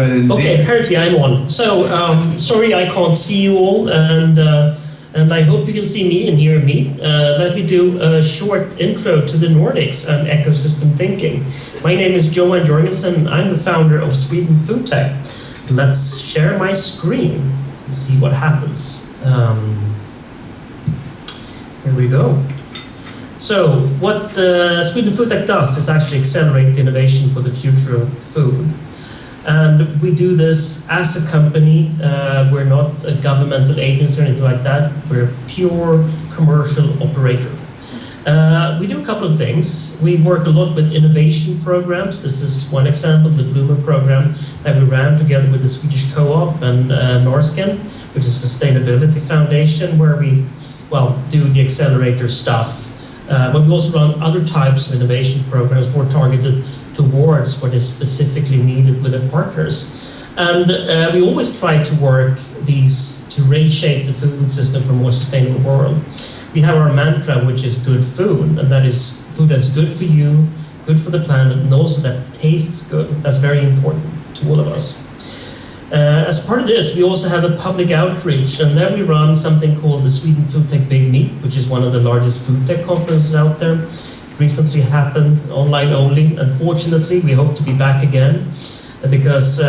Okay, apparently I'm on. So, sorry I can't see you all, and I hope you can see me and hear me. Let me do a short intro to the Nordics and ecosystem thinking. My name is Johan Jorgensen. I'm the founder of Sweden FoodTech. Let's share my screen and see what happens. Here we go. So, what Sweden FoodTech does is actually accelerate innovation for the future of food. And we do this as a company. We're not a governmental agency or anything like that. We're a pure commercial operator. We do a couple of things. We work a lot with innovation programs. This is one example, the Bloomer program that we ran together with the Swedish Co-op and Norsken, which is a sustainability foundation where we, do the accelerator stuff. But we also run other types of innovation programs more targeted towards what is specifically needed with the partners. And we always try to work these to reshape the food system for a more sustainable world. We have our mantra, which is good food, and that is food that's good for you, good for the planet, and also that tastes good. That's very important to all of us. As part of this, we also have a public outreach, and there we run something called the Sweden FoodTech Big Meet, which is one of the largest food tech conferences out there. Recently happened online only. Unfortunately, we hope to be back again because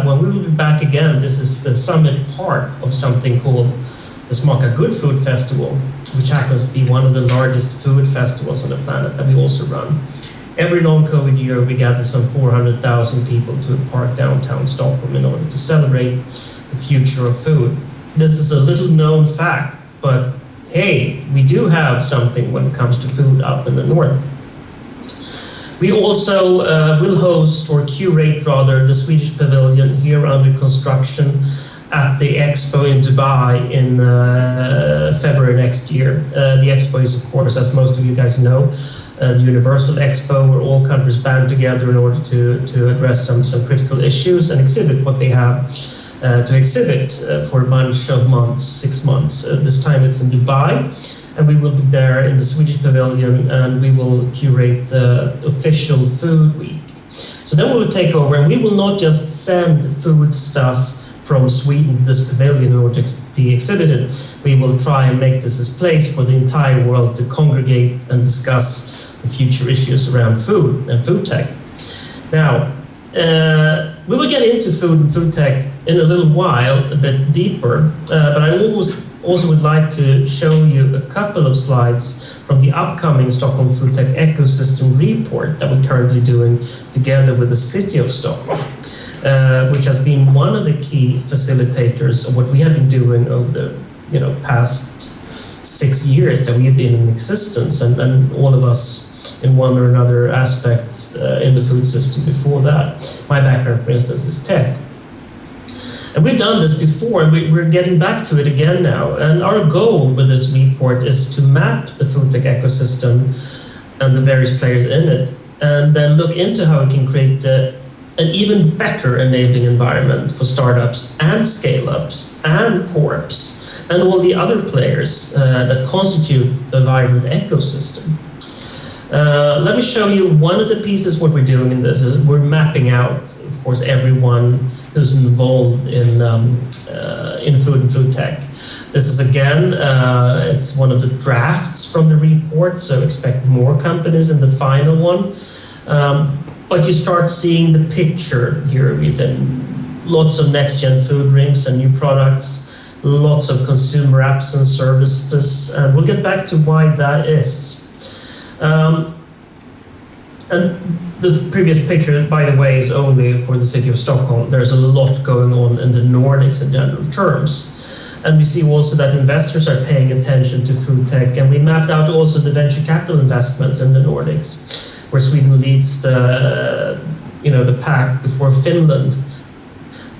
when we will be back again, this is the summit part of something called the Smaka Good Food Festival, which happens to be one of the largest food festivals on the planet that we also run. Every non-COVID year, we gather some 400,000 people to a park downtown Stockholm in order to celebrate the future of food. This is a little known fact, but hey, we do have something when it comes to food up in the north. We also will host or curate rather the Swedish pavilion here under construction at the Expo in Dubai in February next year. The Expo is, of course, as most of you guys know, the Universal Expo, where all countries band together in order to address some critical issues and exhibit what they have to exhibit for a bunch of months, 6 months. This time it's in Dubai, and we will be there in the Swedish pavilion, and we will curate the official food week. So then we will take over, and we will not just send food stuff from Sweden to this pavilion in order to be exhibited. We will try and make this a place for the entire world to congregate and discuss the future issues around food and food tech. Now, we will get into food and food tech in a little while, a bit deeper, but I also would like to show you a couple of slides from the upcoming Stockholm FoodTech Ecosystem Report that we're currently doing together with the City of Stockholm, which has been one of the key facilitators of what we have been doing over the past 6 years that we have been in existence, and all of us in one or another aspect in the food system before that. My background, for instance, is tech. And we've done this before, and we're getting back to it again now. And our goal with this report is to map the food tech ecosystem and the various players in it, and then look into how we can create an even better enabling environment for startups and scale-ups and corps and all the other players that constitute a vibrant ecosystem. Let me show you one of the pieces. What we're doing in this is we're mapping out, of course, everyone who's involved in food and food tech. This is again, it's one of the drafts from the report, so expect more companies in the final one. But you start seeing the picture here with lots of next-gen food drinks and new products, lots of consumer apps and services, and we'll get back to why that is. And the previous picture, by the way, is only for the city of Stockholm. There's a lot going on in the Nordics in general terms. And we see also that investors are paying attention to food tech, and we mapped out also the venture capital investments in the Nordics, where Sweden leads the pack before Finland.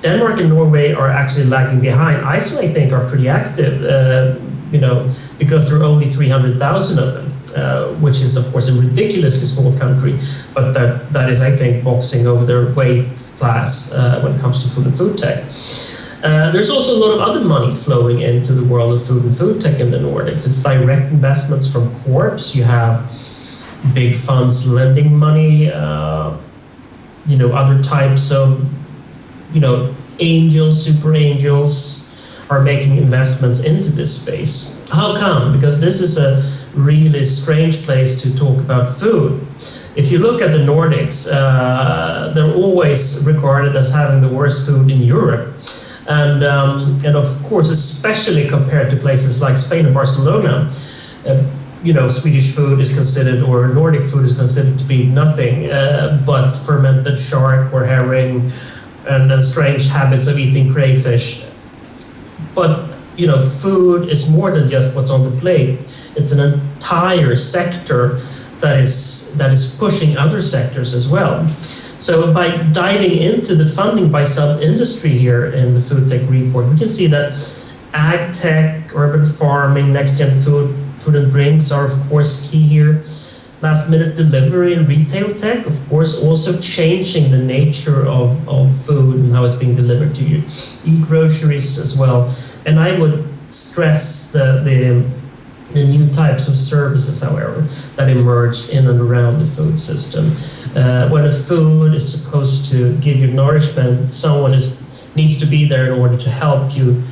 Denmark and Norway are actually lagging behind. Iceland, I think, are pretty active, because there are only 300,000 of them. Which is, of course, a ridiculously small country, but that is, I think, boxing over their weight class when it comes to food and food tech. There's also a lot of other money flowing into the world of food and food tech in the Nordics. It's direct investments from corps. You have big funds lending money, other types of angels, super angels are making investments into this space. How come? Because this is a really strange place to talk about food. If you look at the Nordics, they're always regarded as having the worst food in Europe. And of course, especially compared to places like Spain and Barcelona, Swedish food is considered, or Nordic food is considered to be nothing but fermented shark or herring and strange habits of eating crayfish. But food is more than just what's on the plate. It's an entire sector that is pushing other sectors as well. So by diving into the funding by sub-industry here in the FoodTech report, we can see that ag tech, urban farming, next-gen food and drinks are of course key here. Last-minute delivery and retail tech, of course, also changing the nature of food and how it's being delivered to you. E-groceries as well. And I would stress the new types of services, however, that emerge in and around the food system. When a food is supposed to give you nourishment, someone needs to be there in order to help you,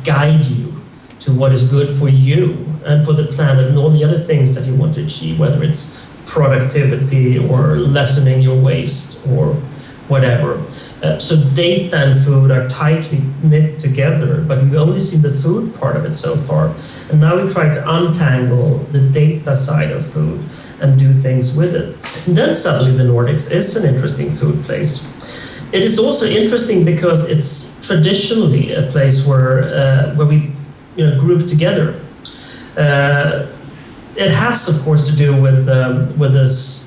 guide you to what is good for you and for the planet and all the other things that you want to achieve, whether it's productivity or lessening your waste or whatever. So data and food are tightly knit together, but we only see the food part of it so far. And now we try to untangle the data side of food and do things with it. And then suddenly the Nordics is an interesting food place. It is also interesting because it's traditionally a place where we group together. It has, of course, to do with this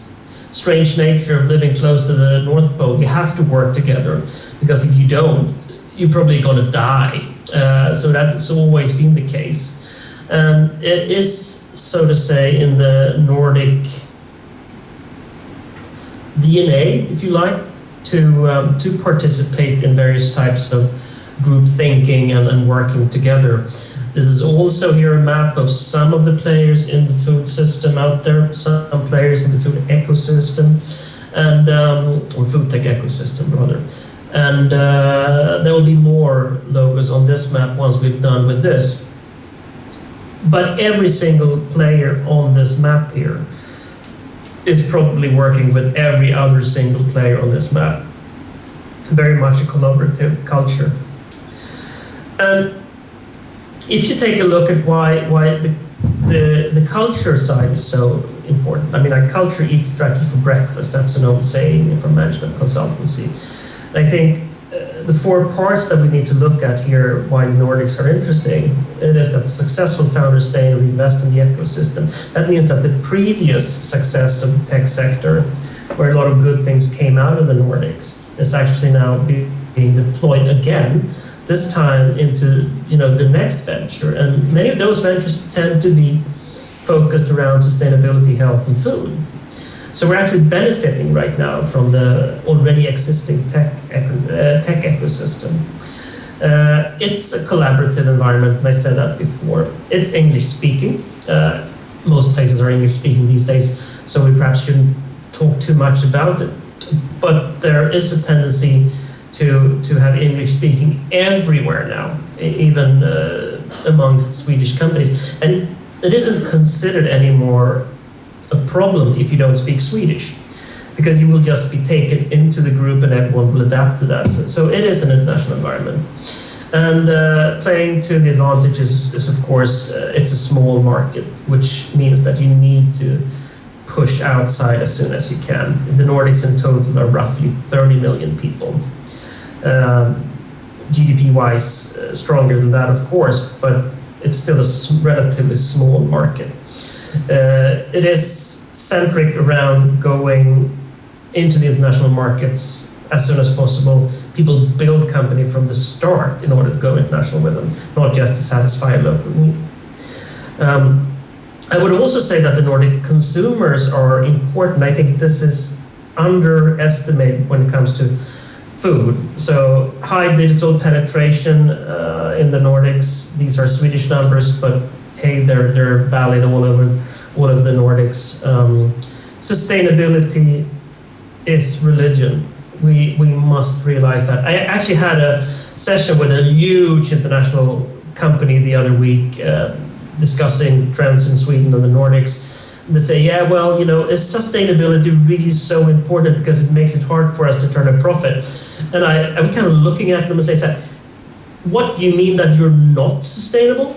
strange nature of living close to the North Pole. You have to work together, because if you don't, you're probably going to die. So that's always been the case. And it is, so to say, in the Nordic DNA, if you like, to participate in various types of group thinking and working together. This is also here a map of some of the players in the food system out there, some players in the food ecosystem, and or food tech ecosystem rather. And there will be more logos on this map once we've done with this. But every single player on this map here is probably working with every other single player on this map. Very much a collaborative culture. And if you take a look at why the culture side is so important, I mean, our culture eats strategy for breakfast. That's an old saying from management consultancy. And I think the four parts that we need to look at here, why the Nordics are interesting, it is that successful founders stay and invest in the ecosystem. That means that the previous success of the tech sector, where a lot of good things came out of the Nordics, is actually now being deployed again, this time into the next venture. And many of those ventures tend to be focused around sustainability, health, and food. So we're actually benefiting right now from the already existing tech ecosystem. It's a collaborative environment, and I said that before. It's English speaking. Most places are English speaking these days, so we perhaps shouldn't talk too much about it. But there is a tendency to have English speaking everywhere now, even amongst Swedish companies. And it isn't considered anymore a problem if you don't speak Swedish, because you will just be taken into the group and everyone will adapt to that. So it is an international environment. And playing to the advantages is of course, it's a small market, which means that you need to push outside as soon as you can. The Nordics in total are roughly 30 million people. GDP-wise, stronger than that, of course, but it's still a relatively small market. It is centric around going into the international markets as soon as possible. People build company from the start in order to go international with them, not just to satisfy a local need. I would also say that the Nordic consumers are important. I think this is underestimated when it comes to food. So high digital penetration in the Nordics. These are Swedish numbers, but hey, they're valid all over the Nordics. Sustainability is religion. We must realize that. I actually had a session with a huge international company the other week discussing trends in Sweden and the Nordics. They say, yeah, well, is sustainability really so important because it makes it hard for us to turn a profit? And I'm kind of looking at them and say, what do you mean that you're not sustainable?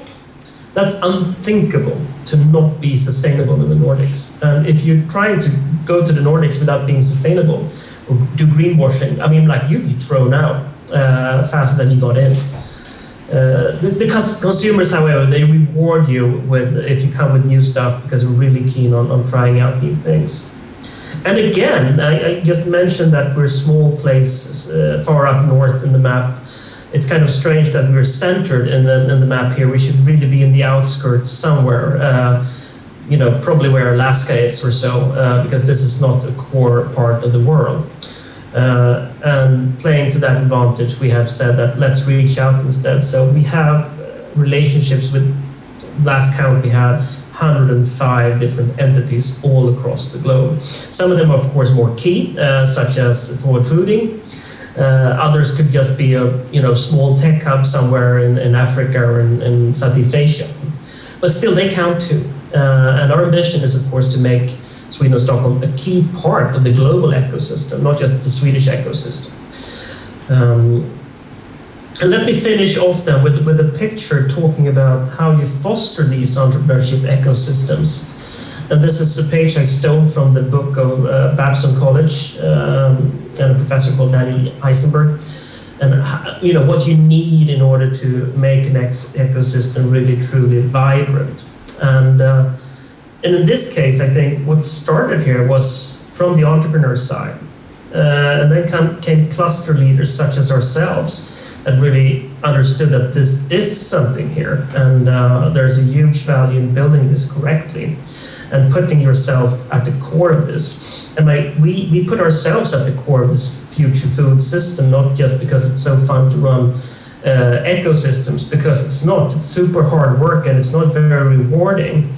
That's unthinkable to not be sustainable in the Nordics. And if you're trying to go to the Nordics without being sustainable or do greenwashing, you'd be thrown out faster than you got in. The consumers, however, they reward you if you come with new stuff because they're really keen on trying out new things. And again, I just mentioned that we're a small place far up north in the map. It's kind of strange that we're centered in the map here. We should really be in the outskirts somewhere, probably where Alaska is or so, because this is not a core part of the world. And playing to that advantage, we have said that let's reach out instead. So we have relationships with, last count we had 105 different entities all across the globe. Some of them are, of course, more key, such as forward fooding. Others could just be a small tech hub somewhere in Africa or in Southeast Asia. But still, they count too. And our ambition is, of course, to make Sweden and Stockholm a key part of the global ecosystem, not just the Swedish ecosystem. And let me finish off then with a picture talking about how you foster these entrepreneurship ecosystems. And this is a page I stole from the book of Babson College and a professor called Daniel Eisenberg. And what you need in order to make an ecosystem really truly vibrant. And in this case, I think what started here was from the entrepreneur side. And then came cluster leaders such as ourselves that really understood that this is something here. And there's a huge value in building this correctly and putting yourself at the core of this. And we put ourselves at the core of this future food system, not just because it's so fun to run ecosystems, because it's not. It's super hard work and it's not very rewarding.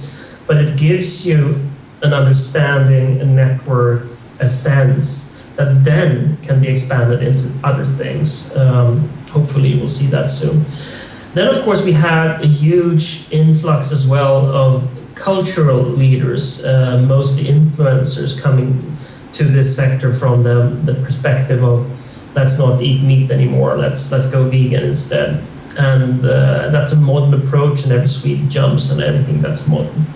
But it gives you an understanding, a network, a sense that then can be expanded into other things. Hopefully we'll see that soon. Then, of course, we had a huge influx as well of cultural leaders, mostly influencers coming to this sector from the perspective of let's not eat meat anymore, let's go vegan instead. And that's a modern approach, and every Swede jumps on everything that's modern.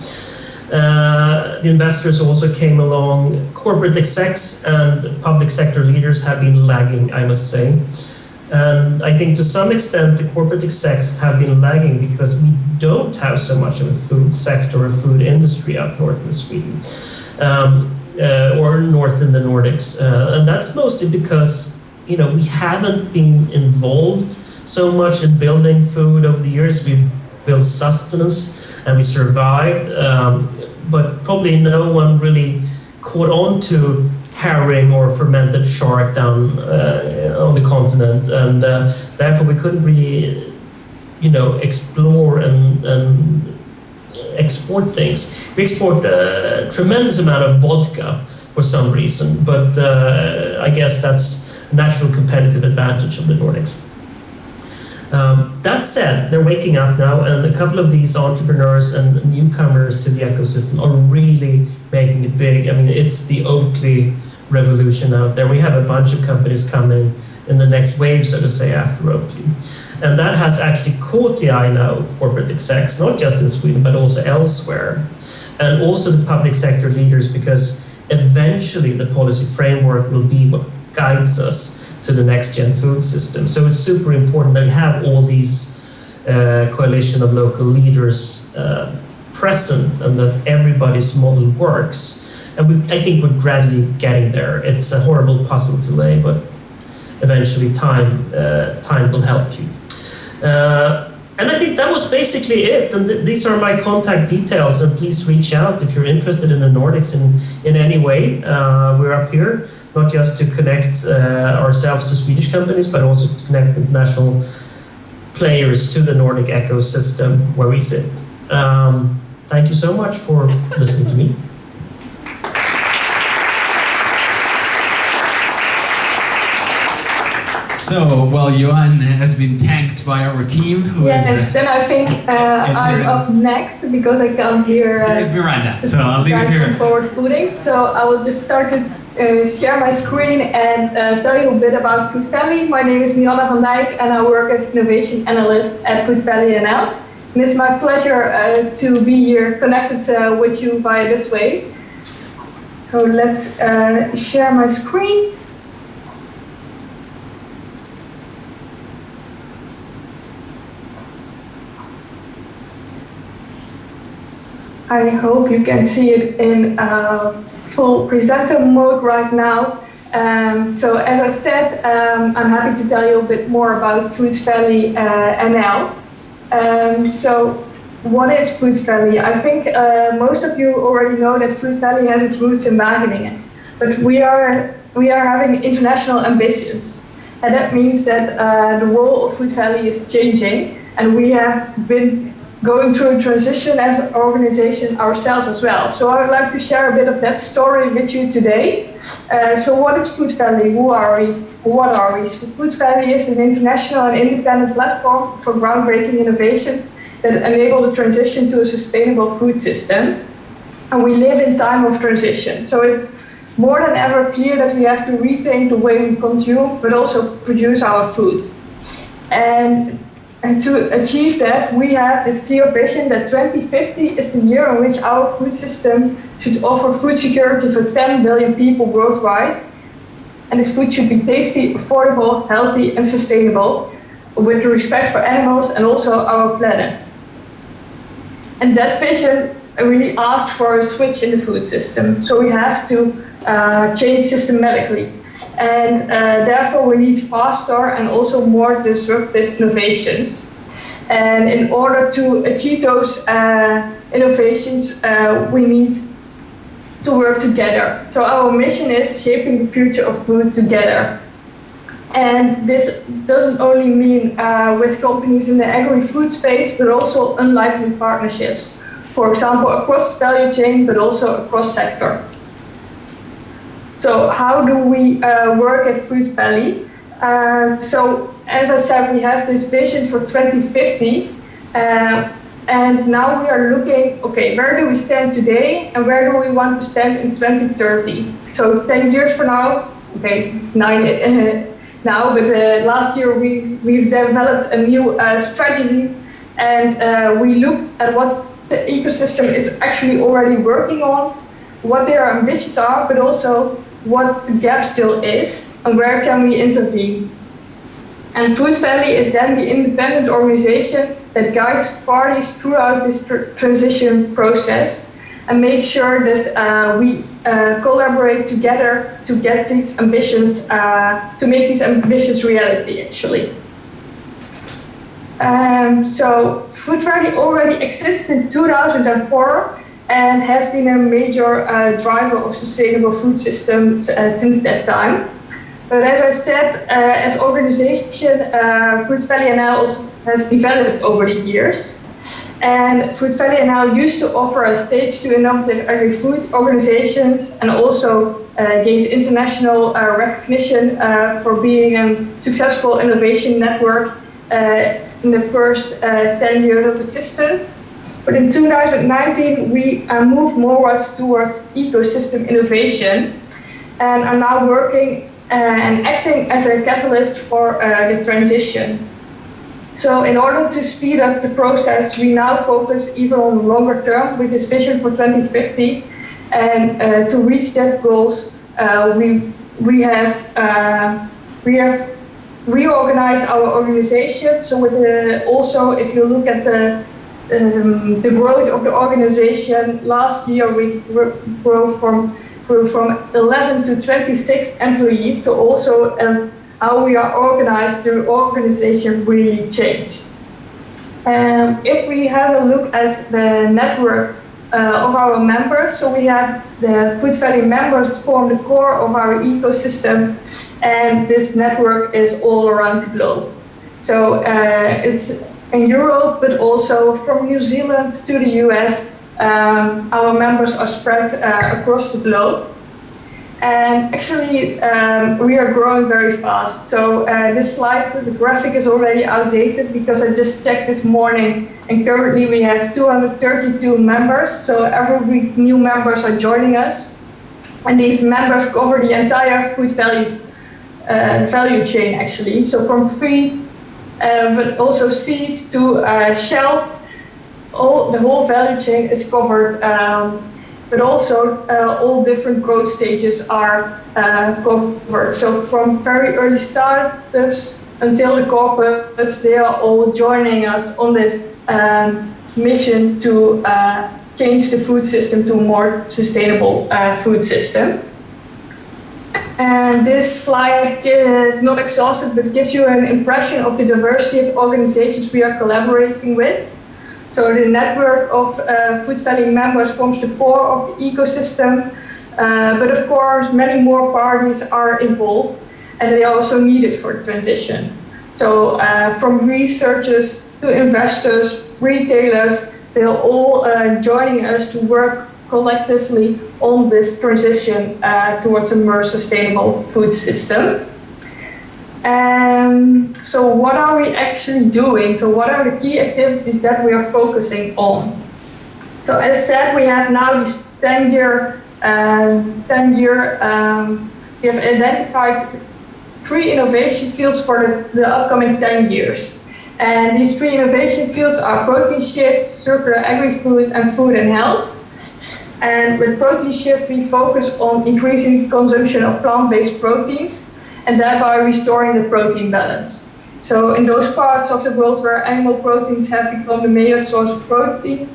The investors also came along. Corporate execs and public sector leaders have been lagging, I must say. And I think to some extent the corporate execs have been lagging because we don't have so much of a food sector or food industry up north in Sweden, or north in the Nordics. And that's mostly because we haven't been involved so much in building food over the years. We built sustenance and we survived, but probably no one really caught on to herring or fermented shark down on the continent, and therefore we couldn't really, explore and export things. We export a tremendous amount of vodka for some reason, but I guess that's a natural competitive advantage of the Nordics. That said, they're waking up now, and a couple of these entrepreneurs and newcomers to the ecosystem are really making it big. I mean, it's the Oatly revolution out there. We have a bunch of companies coming in the next wave, so to say, after Oatly. And that has actually caught the eye now of corporate execs, not just in Sweden, but also elsewhere. And also the public sector leaders, because eventually the policy framework will be what guides us to the next gen food system. So it's super important that we have all these coalition of local leaders present and that everybody's model works. And I think we're gradually getting there. It's a horrible puzzle to lay, but eventually time will help you. And I think that was basically it. And these are my contact details. And please reach out if you're interested in the Nordics in any way. We're up here, not just to connect ourselves to Swedish companies, but also to connect international players to the Nordic ecosystem where we sit. Thank you so much for listening to me. So, well, Johan has been tanked by our team. Then I think I'm up next because I can't hear. Here's Miranda, so I'll leave it to her. Forward fooding. So I will just start to share my screen and tell you a bit about Food Valley. My name is Miranda van Dijk and I work as innovation analyst at Food Valley NL. And it's my pleasure to be here connected with you via this way. So let's share my screen. I hope you can see it in full presenter mode right now. So as I said, I'm happy to tell you a bit more about Food Valley NL. So what is Food Valley? I think most of you already know that Food Valley has its roots in Wageningen, but we are having international ambitions. And that means that the role of Food Valley is changing, and we have been going through a transition as an organization ourselves as well. So I would like to share a bit of that story with you today. So what is Food Valley? Who are we? What are we? Food Valley is an international and independent platform for groundbreaking innovations that enable the transition to a sustainable food system. And we live in time of transition. So it's more than ever clear that we have to rethink the way we consume, but also produce our food. And to achieve that, we have this clear vision that 2050 is the year in which our food system should offer food security for 10 billion people worldwide. And this food should be tasty, affordable, healthy, and sustainable, with respect for animals and also our planet. And that vision really asked for a switch in the food system. So we have to change systematically. And therefore we need faster and also more disruptive innovations. And in order to achieve those innovations, we need to work together. So our mission is shaping the future of food together. And this doesn't only mean with companies in the agri-food space, but also unlikely partnerships. For example, across the value chain, but also across sector. So how do we work at Food Valley? So as I said, we have this vision for 2050, and now we are looking, okay, where do we stand today and where do we want to stand in 2030? So 10 years from now, okay, 9 now, but last year we've developed a new strategy, and we look at what the ecosystem is actually already working on, what their ambitions are, but also what the gap still is and where can we intervene. And Food Valley is then the independent organization that guides parties throughout this transition process and make sure that we collaborate together to get these ambitions, to make these ambitions reality actually. So Food Valley already exists in 2004 and has been a major driver of sustainable food systems since that time. But as I said, as organization, Food Valley NL has developed over the years. And Food Valley NL used to offer a stage to innovative agri-food organizations and also gained international recognition for being a successful innovation network in the first 10 years of existence. But in 2019, we moved more towards ecosystem innovation and are now working and acting as a catalyst for the transition. So in order to speed up the process, we now focus even on longer term with this vision for 2050. And to reach that goals, we have reorganized our organization. So with also, if you look at the growth of the organization, last year we grew from 11 to 26 employees. So also as how we are organized, the organization really changed. If we have a look at the network of our members, so we have the Food Valley members form the core of our ecosystem, and this network is all around the globe. So it's in Europe, but also from New Zealand to the US, our members are spread across the globe. And actually, we are growing very fast. So this slide, the graphic is already outdated because I just checked this morning, and currently we have 232 members. So every week new members are joining us. And these members cover the entire food value chain actually. So from feed, but also seed to shelf, the whole value chain is covered. But also all different growth stages are covered. So from very early startups until the corporates, they are all joining us on this mission to change the food system to a more sustainable food system. And this slide is not exhaustive, but gives you an impression of the diversity of organizations we are collaborating with. So the network of Food Valley members forms the core of the ecosystem, but of course many more parties are involved and they are also needed for the transition. So from researchers to investors, retailers, they're all joining us to work collectively on this transition towards a more sustainable food system. So what are we actually doing? So what are the key activities that we are focusing on? So as said, we have now this 10-year, we have identified 3 innovation fields for the upcoming 10 years. And these 3 innovation fields are protein shift, circular agri-food, and food and health. And with protein shift, we focus on increasing consumption of plant-based proteins and thereby restoring the protein balance. So in those parts of the world where animal proteins have become the major source of protein,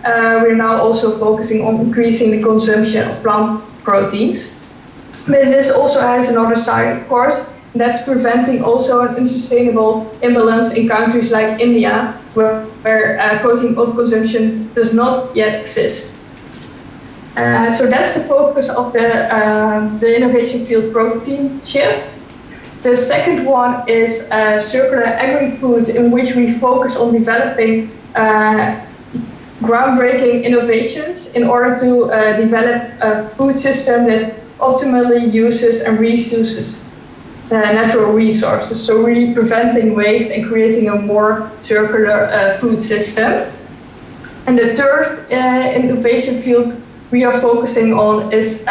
we're now also focusing on increasing the consumption of plant proteins. But this also has another side, of course, and that's preventing also an unsustainable imbalance in countries like India, where protein overconsumption does not yet exist. So that's the focus of the innovation field protein shift. The second one is circular agri-food, in which we focus on developing groundbreaking innovations in order to develop a food system that optimally uses and reuses natural resources. So really preventing waste and creating a more circular food system. And the third innovation field we are focusing on is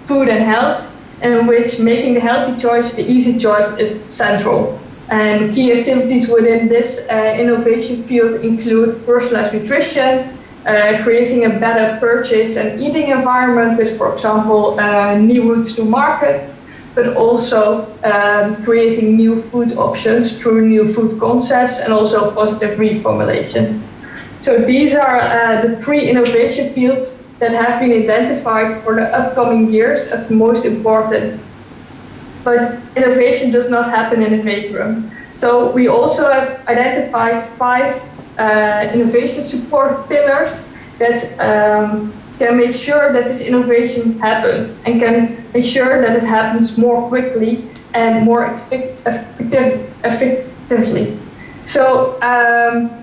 food and health, in which making the healthy choice the easy choice is central. And key activities within this innovation field include personalized nutrition, creating a better purchase and eating environment with, for example, new routes to market, but also creating new food options through new food concepts and also positive reformulation. So these are the 3 innovation fields that have been identified for the upcoming years as most important. But innovation does not happen in a vacuum. So we also have identified 5 innovation support pillars that can make sure that this innovation happens and can make sure that it happens more quickly and more effectively. So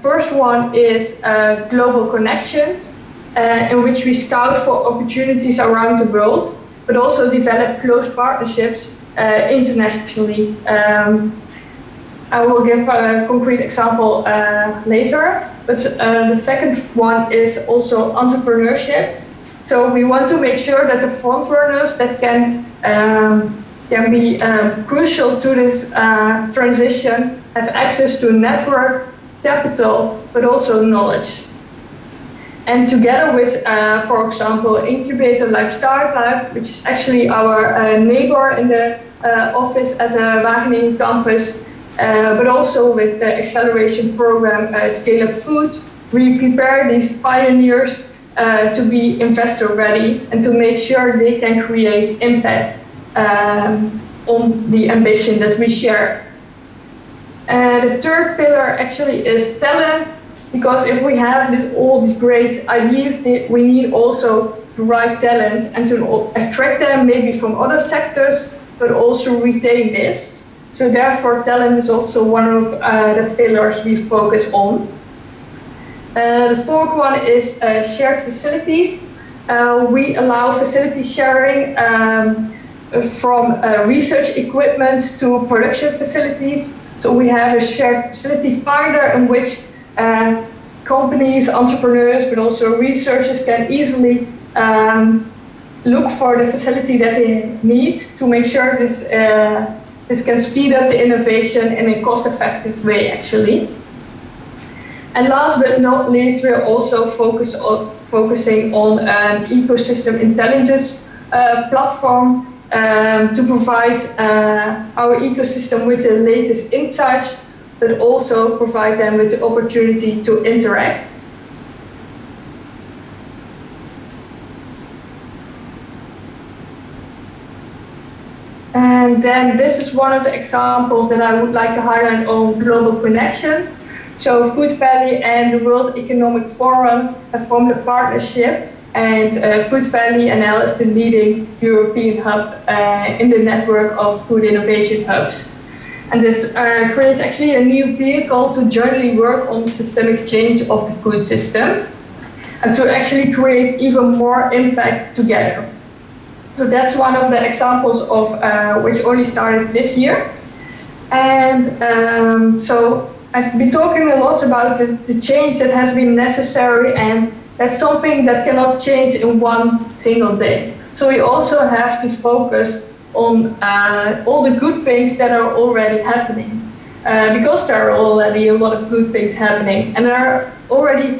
first one is global connections, in which we scout for opportunities around the world, but also develop close partnerships internationally. I will give a concrete example later, but the second one is also entrepreneurship. So we want to make sure that the front runners that can be crucial to this transition have access to network, capital, but also knowledge. And together with, for example, incubator like Startup, which is actually our neighbor in the office at the Wageningen campus, but also with the acceleration program Scale Up Food, we prepare these pioneers to be investor ready and to make sure they can create impact on the ambition that we share. The third pillar actually is talent. Because if we have all these great ideas, we need also the right talent and to attract them maybe from other sectors, but also retain this. So therefore, talent is also one of the pillars we focus on. The fourth one is shared facilities. We allow facility sharing from research equipment to production facilities. So we have a shared facility finder in which companies, entrepreneurs, but also researchers can easily look for the facility that they need to make sure this can speed up the innovation in a cost-effective way, actually. And last but not least, we're also focusing on an ecosystem intelligence platform to provide our ecosystem with the latest insights, but also provide them with the opportunity to interact. And then this is one of the examples that I would like to highlight on global connections. So Food Valley and the World Economic Forum have formed a partnership, and Food Valley NL is the leading European hub in the network of food innovation hubs. And this creates actually a new vehicle to jointly work on systemic change of the food system and to actually create even more impact together. So that's one of the examples of which only started this year. And so I've been talking a lot about the change that has been necessary, and that's something that cannot change in one single day. So we also have to focus on all the good things that are already happening, because there are already a lot of good things happening, and there are already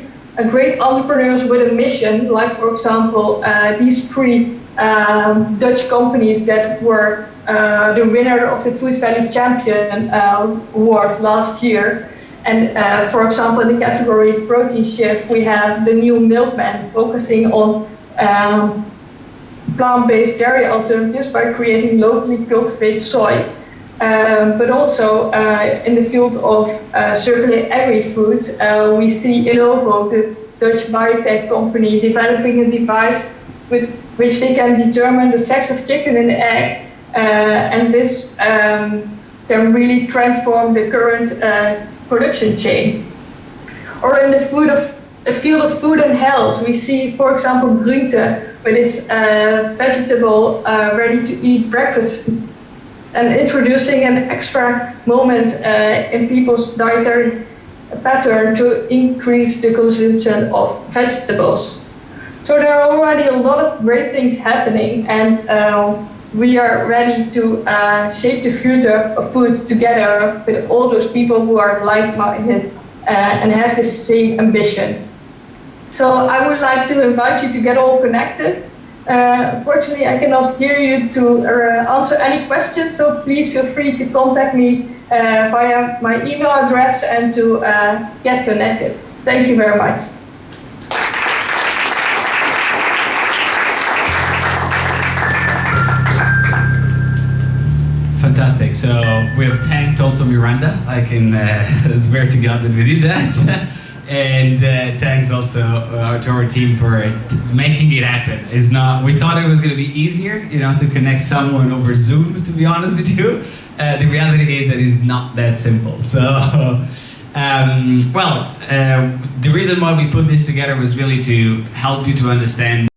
great entrepreneurs with a mission, like for example these three Dutch companies that were the winner of the Food Valley Champion Award last year. And for example, in the category of protein shift, we have the new milkman focusing on plant-based dairy alternatives by creating locally cultivated soy. But also in the field of circular agri-food, we see Innovo, the Dutch biotech company, developing a device with which they can determine the sex of chicken and egg, and this can really transform the current production chain. Or in the field of food and health, we see, for example, Groente with its vegetable ready-to-eat breakfast, and introducing an extra moment in people's dietary pattern to increase the consumption of vegetables. So there are already a lot of great things happening, and we are ready to shape the future of food together with all those people who are like-minded and have the same ambition. So I would like to invite you to get all connected. Unfortunately, I cannot hear you to answer any questions, so please feel free to contact me via my email address and to get connected. Thank you very much. Fantastic. So we have thanked also Miranda. I can swear to God that we did that. And thanks also to our team for making it happen. It's not. We thought it was going to be easier, to connect someone over Zoom. To be honest with you, the reality is that it's not that simple. So, the reason why we put this together was really to help you to understand